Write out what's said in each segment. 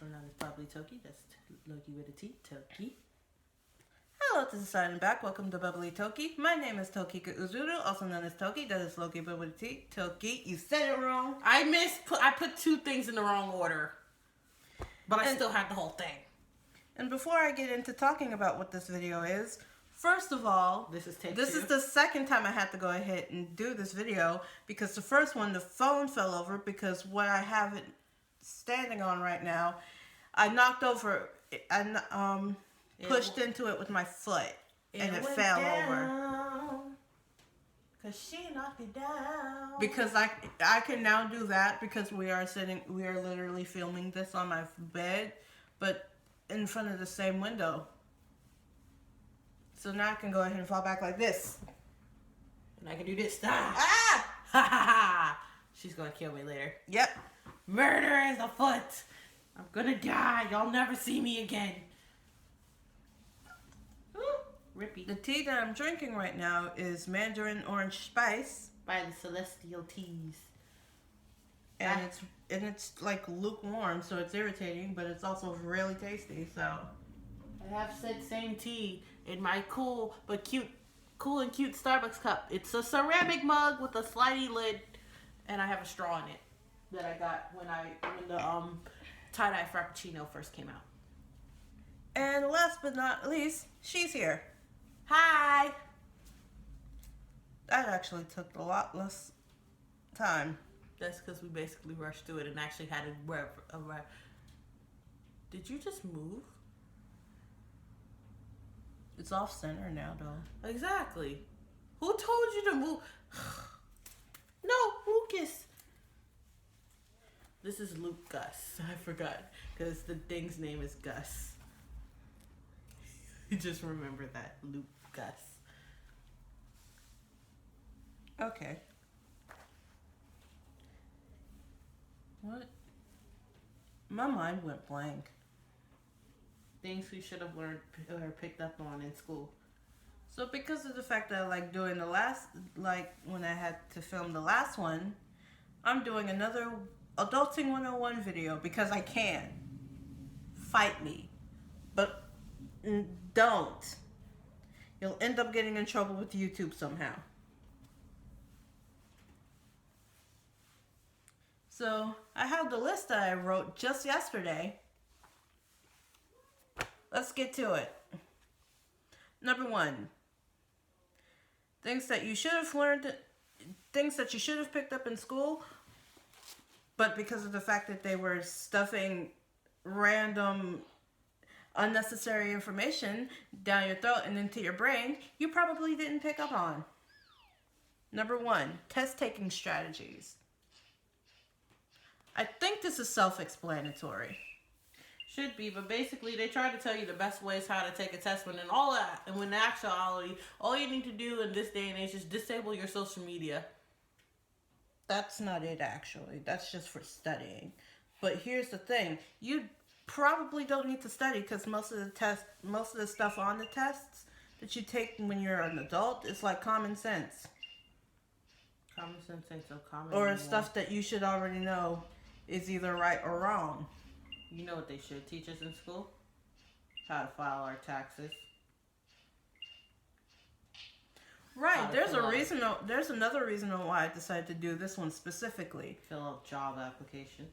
also known as Bubbly Toki. That's Loki with a T, Toki. Hello, this is Silent Back. Welcome to Bubbly Toki. My name is Tokika Uzuru, also known as Toki. That is Loki with a T, Toki. You said it wrong. I put two things in the wrong order, but I still had the whole thing. And before I get into talking about what this video is, first of all, This is the second time I had to go ahead and do this video because the first one, the phone fell over because what I have it standing on right now, I knocked over, pushed into it with my foot and it fell over. Cause she knocked it down. Because I can now do that because we are literally filming this on my bed, but in front of the same window. So now I can go ahead and fall back like this. And I can do this. Ah! She's gonna kill me later. Yep. Murder is afoot. I'm gonna die. Y'all never see me again. Ooh, rippy. The tea that I'm drinking right now is Mandarin Orange Spice. By the Celestial Teas. And it's like lukewarm, so it's irritating, but it's also really tasty, so. I have said same tea in my cool and cute Starbucks cup. It's a ceramic mug with a slidey lid, and I have a straw in it that I got when the tie-dye Frappuccino first came out. And last but not least, she's here. Hi! That actually took a lot less time. That's because we basically rushed through it and actually had a Did you just move? It's off center now, though. Exactly. Who told you to move? No, Lucas. This is Luke Gus. I forgot because the thing's name is Gus. You just remember that, Luke Gus. Okay. What? My mind went blank. Things we should have learned or picked up on in school. So because of the fact that I like doing when I had to film the last one, I'm doing another Adulting 101 video because I can. Fight me. But don't. You'll end up getting in trouble with YouTube somehow. So I have the list that I wrote just yesterday. Let's get to it. Number 1. Things that you should have learned, things that you should have picked up in school, but because of the fact that they were stuffing random, unnecessary information down your throat and into your brain, you probably didn't pick up on. Number 1, test-taking strategies. I think this is self-explanatory. Should be, but basically they try to tell you the best ways how to take a test when in actuality, all you need to do in this day and age is disable your social media. That's not it, actually. That's just for studying. But here's the thing. You probably don't need to study because most of the stuff on the tests that you take when you're an adult is like common sense. Common sense ain't so common. Or stuff that you should already know is either right or wrong. You know what they should teach us in school? How to file our taxes. Right. There's another reason why I decided to do this one specifically. Fill out job applications.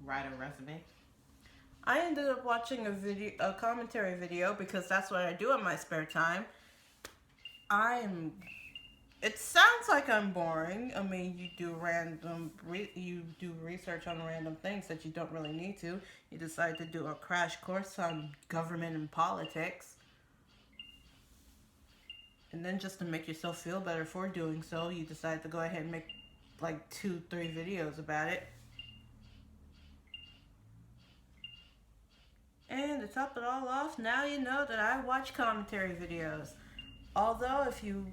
Write a resume. I ended up watching a commentary video because that's what I do in my spare time. It sounds like I'm boring. I mean, you do research on random things that you don't really need to. You decide to do a crash course on government and politics. And then just to make yourself feel better for doing so, you decide to go ahead and make like 2-3 videos about it. And to top it all off, now you know that I watch commentary videos. Although if you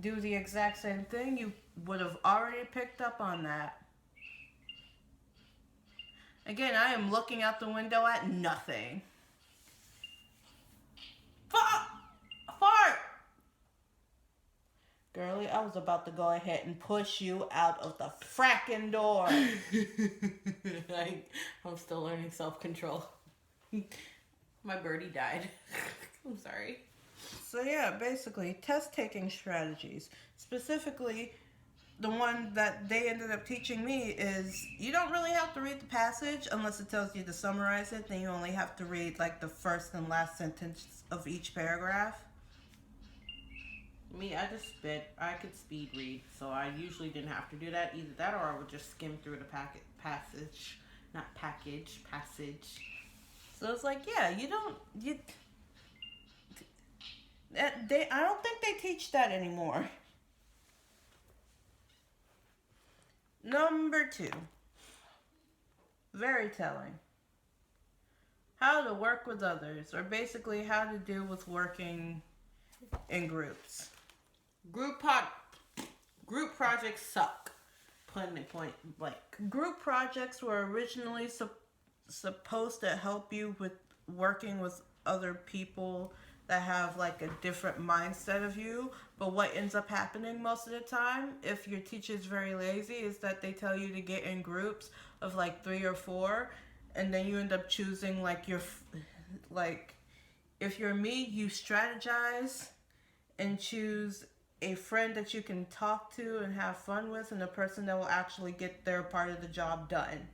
do the exact same thing, you would have already picked up on that. Again, I am looking out the window at nothing. Fart! Girlie, I was about to go ahead and push you out of the fracking door. I'm still learning self-control. My birdie died. I'm sorry. So yeah, basically, test-taking strategies. Specifically, the one that they ended up teaching me is you don't really have to read the passage unless it tells you to summarize it. Then you only have to read like the first and last sentence of each paragraph. Me, I could speed read, so I usually didn't have to do that. Either that or I would just skim through the passage. So it's like, yeah, I don't think they teach that anymore. Number 2. Very telling. How to work with others, or basically how to deal with working in groups. Group projects suck. Putting it point blank. Group projects were originally supposed to help you with working with other people that have like a different mindset of you, but what ends up happening most of the time, if your teacher's very lazy, is that they tell you to get in groups of like 3 or 4, and then you end up choosing like if you're me, you strategize and choose a friend that you can talk to and have fun with, and a person that will actually get their part of the job done.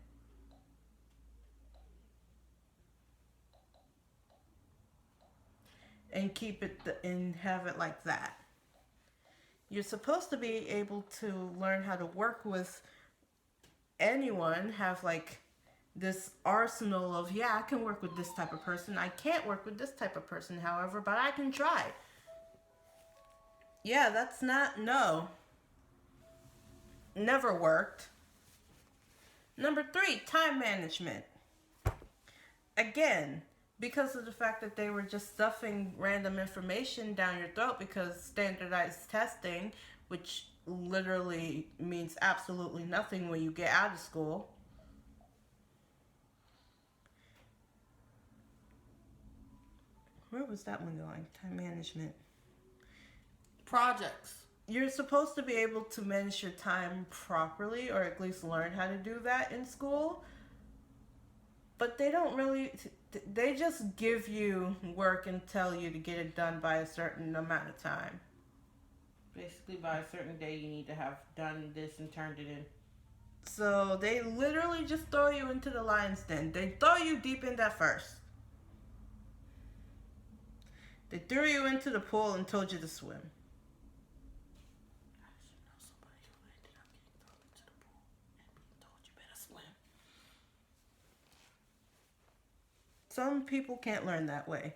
And keep it and have it like that. You're supposed to be able to learn how to work with anyone, have like this arsenal of, yeah, I can work with this type of person. I can't work with this type of person, however, but I can try. Yeah, that's not, no. Never worked. Number 3, time management. Again, because of the fact that they were just stuffing random information down your throat, because standardized testing, which literally means absolutely nothing when you get out of school. Where was that one going? Time management. Projects. You're supposed to be able to manage your time properly, or at least learn how to do that in school. But they don't really, they just give you work and tell you to get it done by a certain amount of time. Basically, by a certain day, you need to have done this and turned it in. So they literally just throw you into the lion's den. They throw you deep in that first. They threw you into the pool and told you to swim. I should know somebody who ended up getting thrown into the pool and being told you better swim. Some people can't learn that way.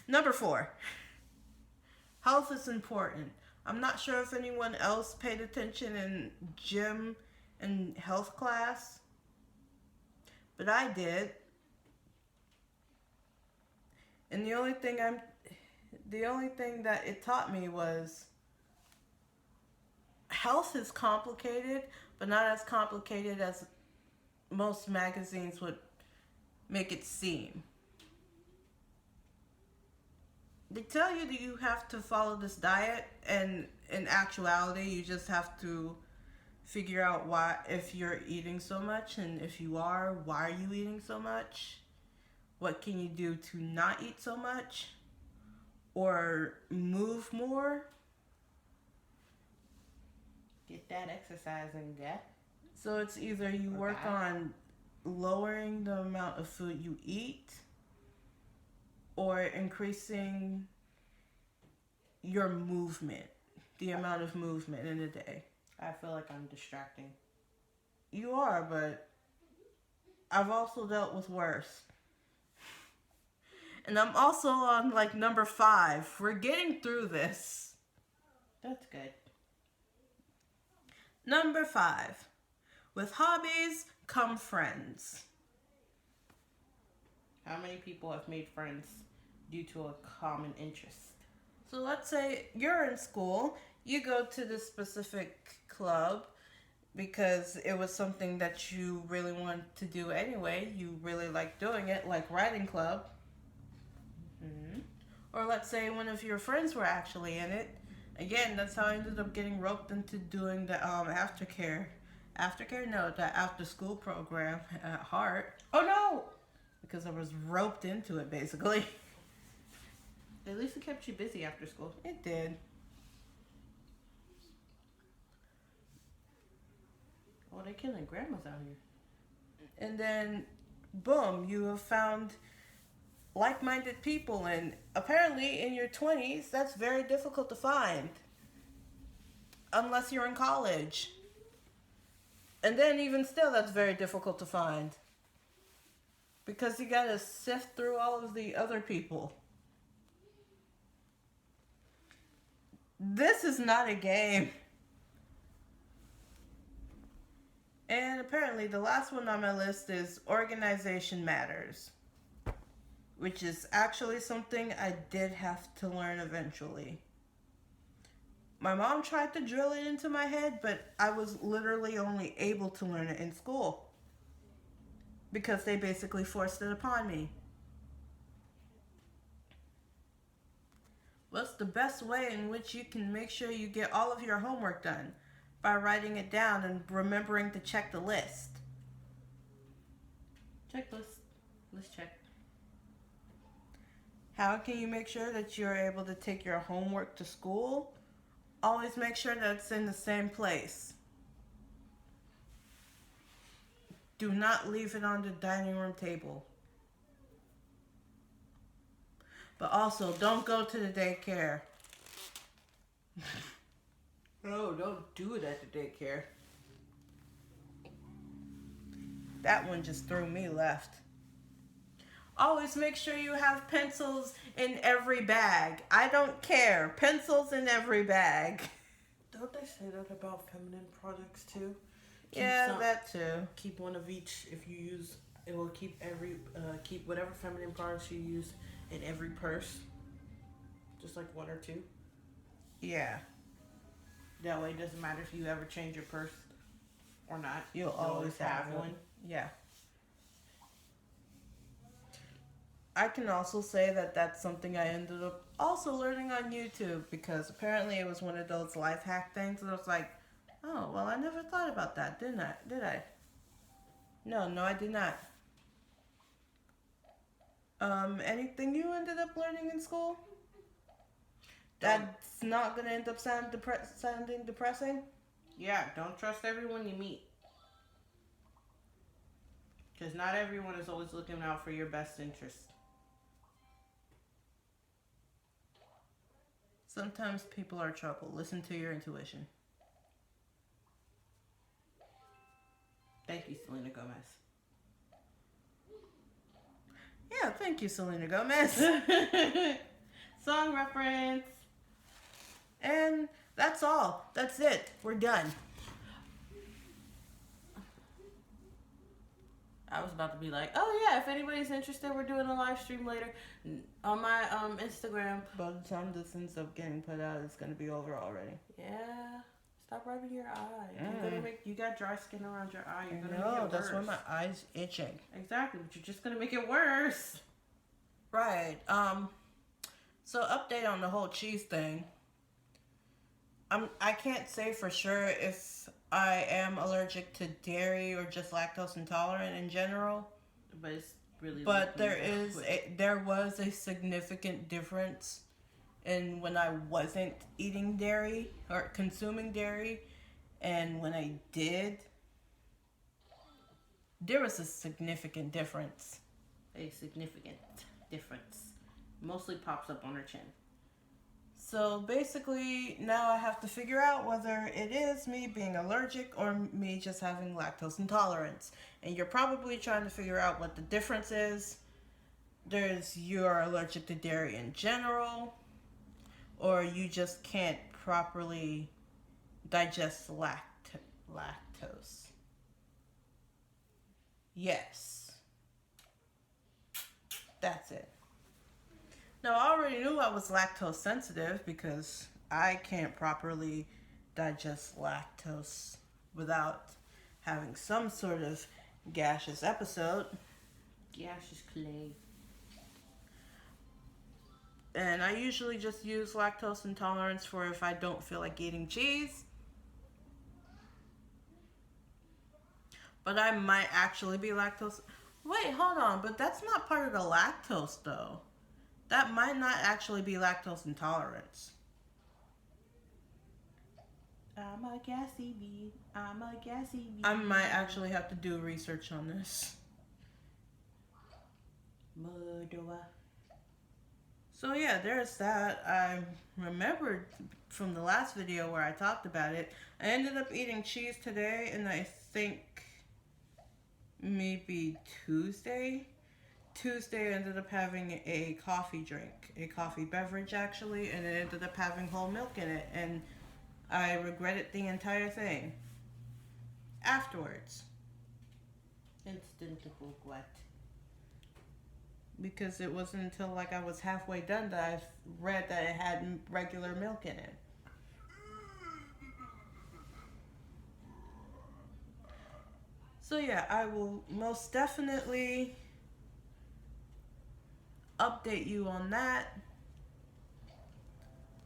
Number 4. Health is important. I'm not sure if anyone else paid attention in gym and health class, but I did. And the only thing that it taught me was health is complicated, but not as complicated as most magazines would make it seem. They tell you that you have to follow this diet, and in actuality, you just have to figure out why, if you're eating so much, and if you are, why are you eating so much? What can you do to not eat so much? Or move more? Get that exercise in, yeah. So it's either you work on lowering the amount of food you eat, or increasing your movement, the amount of movement in a day. I feel like I'm distracting. You are, but I've also dealt with worse. And I'm also on like number 5. We're getting through this. That's good. Number 5. With hobbies come friends. How many people have made friends due to a common interest? So let's say you're in school, you go to this specific club because it was something that you really wanted to do anyway. You really like doing it, like writing club. Mm-hmm. Or let's say one of your friends were actually in it. Again, that's how I ended up getting roped into doing the aftercare. Aftercare? No, the after school program at Hart. Oh no! Because I was roped into it, basically. At least it kept you busy after school. It did. Oh, they're killing grandmas out here. And then, boom, you have found like-minded people. And apparently, in your 20s, that's very difficult to find. Unless you're in college. And then, even still, that's very difficult to find. Because you gotta sift through all of the other people. This is not a game. And apparently the last one on my list is Organization Matters, which is actually something I did have to learn eventually. My mom tried to drill it into my head, but I was literally only able to learn it in school because they basically forced it upon me. What's the best way in which you can make sure you get all of your homework done? By writing it down and remembering to check the list. Checklist. Let's check. How can you make sure that you're able to take your homework to school? Always make sure that it's in the same place. Do not leave it on the dining room table. But also, don't go to the daycare. No, don't do it at the daycare. That one just threw me left. Always make sure you have pencils in every bag. I don't care. Pencils in every bag. Don't they say that about feminine products too? Yeah, that too. Keep one of each. If you use, it will keep keep whatever feminine products you use in every purse. Just like one or two. Yeah. That way, it doesn't matter if you ever change your purse or not. You'll always have one. Yeah. I can also say that that's something I ended up also learning on YouTube because apparently it was one of those life hack things and I was like, oh, well, I never thought about that, didn't I? Did I? No, I did not. Anything you ended up learning in school? That's not going to end up sounding depressing? Yeah, don't trust everyone you meet. Because not everyone is always looking out for your best interest. Sometimes people are trouble. Listen to your intuition. Thank you, Selena Gomez. Yeah, thank you, Selena Gomez. Song reference. And that's all. That's it. We're done. I was about to be like, oh yeah, if anybody's interested, we're doing a live stream later on my Instagram. By the time this ends up getting put out, it's gonna be over already. Yeah. Stop rubbing your eye. You got dry skin around your eye. You're gonna make it that's worse. why my eye's itching. Exactly, but you're just gonna make it worse. Right. So update on the whole cheese thing. I can't say for sure if I am allergic to dairy or just lactose intolerant in general. But it's really. But there was a significant difference in when I wasn't eating dairy or consuming dairy, and when I did, there was a significant difference. A significant difference. Mostly pops up on her chin. So basically, now I have to figure out whether it is me being allergic or me just having lactose intolerance. And you're probably trying to figure out what the difference is. There's you're allergic to dairy in general, or you just can't properly digest lactose. Yes. That's it. Now, I already knew I was lactose sensitive because I can't properly digest lactose without having some sort of gaseous episode. Gaseous clay. And I usually just use lactose intolerance for if I don't feel like eating cheese. But I might actually be lactose. Wait, hold on. But that's not part of the lactose, though. That might not actually be lactose intolerance. I'm a gassy bee. I'm a gassy bee. I might actually have to do research on this. Murderer. So yeah, there's that. I remembered from the last video where I talked about it. I ended up eating cheese today, and I think maybe Tuesday I ended up having a coffee drink, a coffee beverage actually, and it ended up having whole milk in it, and I regretted the entire thing afterwards. Instant regret. Because it wasn't until like I was halfway done that I read that it had regular milk in it. So yeah, I will most definitely update you on that.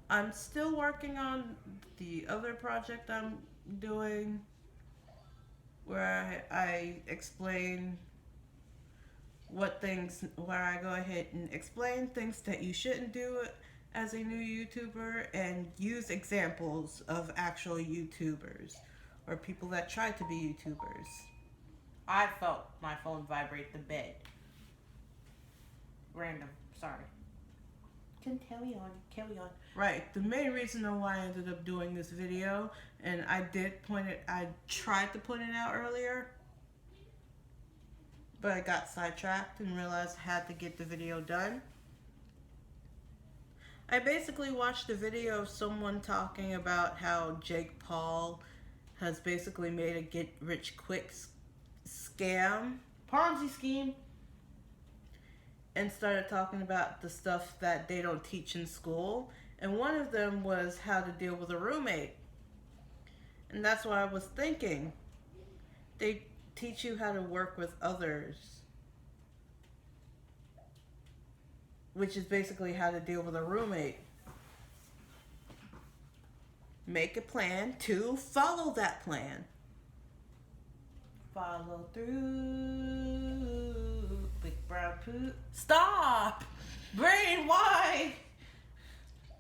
I'm still working on the other project I'm doing where I explain where I go ahead and explain things that you shouldn't do as a new YouTuber and use examples of actual YouTubers or people that try to be YouTubers. I felt my phone vibrate the bed. Random. Sorry. Carry on. Right. The main reason why I ended up doing this video, and I tried to point it out earlier, but I got sidetracked and realized I had to get the video done. I basically watched a video of someone talking about how Jake Paul has basically made a get-rich-quick scam. Ponzi scheme. And started talking about the stuff that they don't teach in school. And one of them was how to deal with a roommate. And that's what I was thinking. They teach you how to work with others, which is basically how to deal with a roommate. Make a plan to follow that plan. Follow through. Big brown poop. Stop! Brain, why?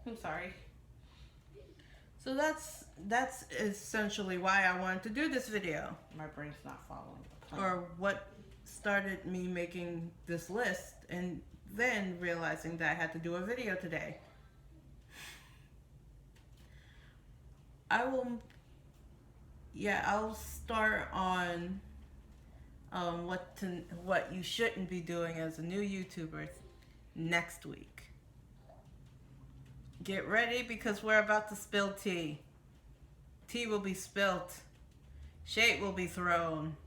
I'm sorry. So that's essentially why I wanted to do this video. My brain's not following the plan. Or what started me making this list and then realizing that I had to do a video today. I'll start on what you shouldn't be doing as a new YouTuber next week. Get ready because we're about to spill tea. Tea will be spilt. Shade will be thrown.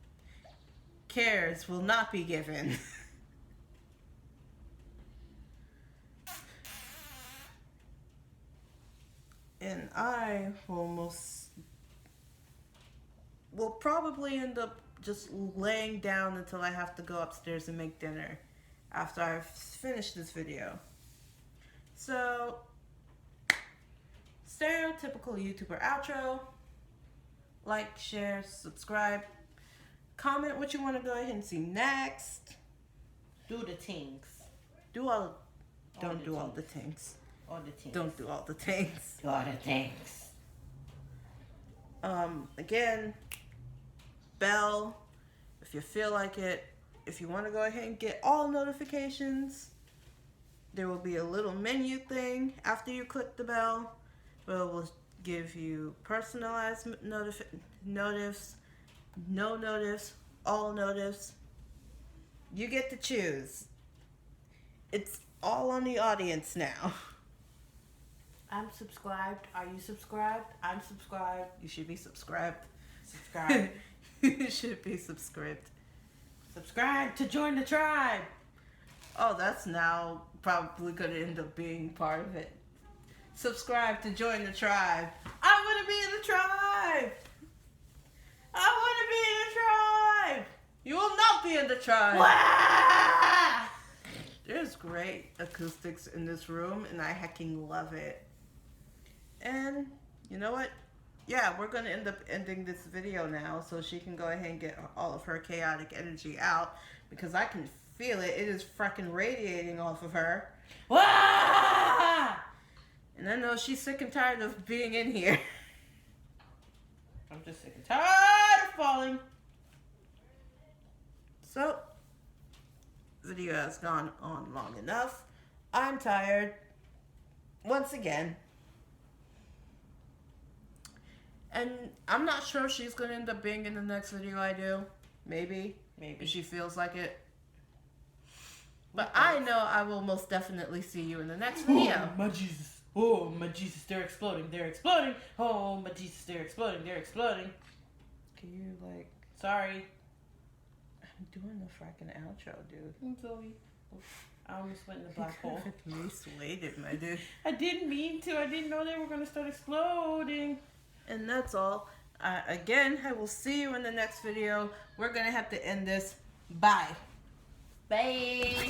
Cares will not be given. And I will probably end up just laying down until I have to go upstairs and make dinner after I've finished this video. So, stereotypical YouTuber outro. Like, share, subscribe. Comment what you want to go ahead and see next. Do the things. Don't do all the things. All the things. Don't do all the things. Do all the things. Again, bell, if you feel like it. If you want to go ahead and get all notifications, there will be a little menu thing after you click the bell where it will give you personalized notifs, no notifs, all notifs. You get to choose. It's all on the audience now. I'm subscribed. Are you subscribed? I'm subscribed. You should be subscribed. Subscribe. You should be subscribed. Subscribe to join the tribe. Oh, that's now probably going to end up being part of it. Subscribe to join the tribe. I want to be in the tribe. I want to be in the tribe. You will not be in the tribe. Wah! There's great acoustics in this room, and I hecking love it. And you know what? Yeah, we're going to end up ending this video now so she can go ahead and get all of her chaotic energy out, because I can feel it. It is freaking radiating off of her. Wah! And I know she's sick and tired of being in here. I'm just sick and tired of falling. So, video has gone on long enough. I'm tired. Once again. And I'm not sure if she's going to end up being in the next video I do. Maybe. If she feels like it. But I know I will most definitely see you in the next video. Oh, my Jesus. Oh, my Jesus. They're exploding. They're exploding. Oh, my Jesus. They're exploding. They're exploding. Can you, like... Sorry. I'm doing the fracking outro, dude. I'm sorry. I almost went in the black hole. Persuaded, my dude. I didn't mean to. I didn't know they were going to start exploding. And that's all. Again, I will see you in the next video. We're going to have to end this. Bye. Bye.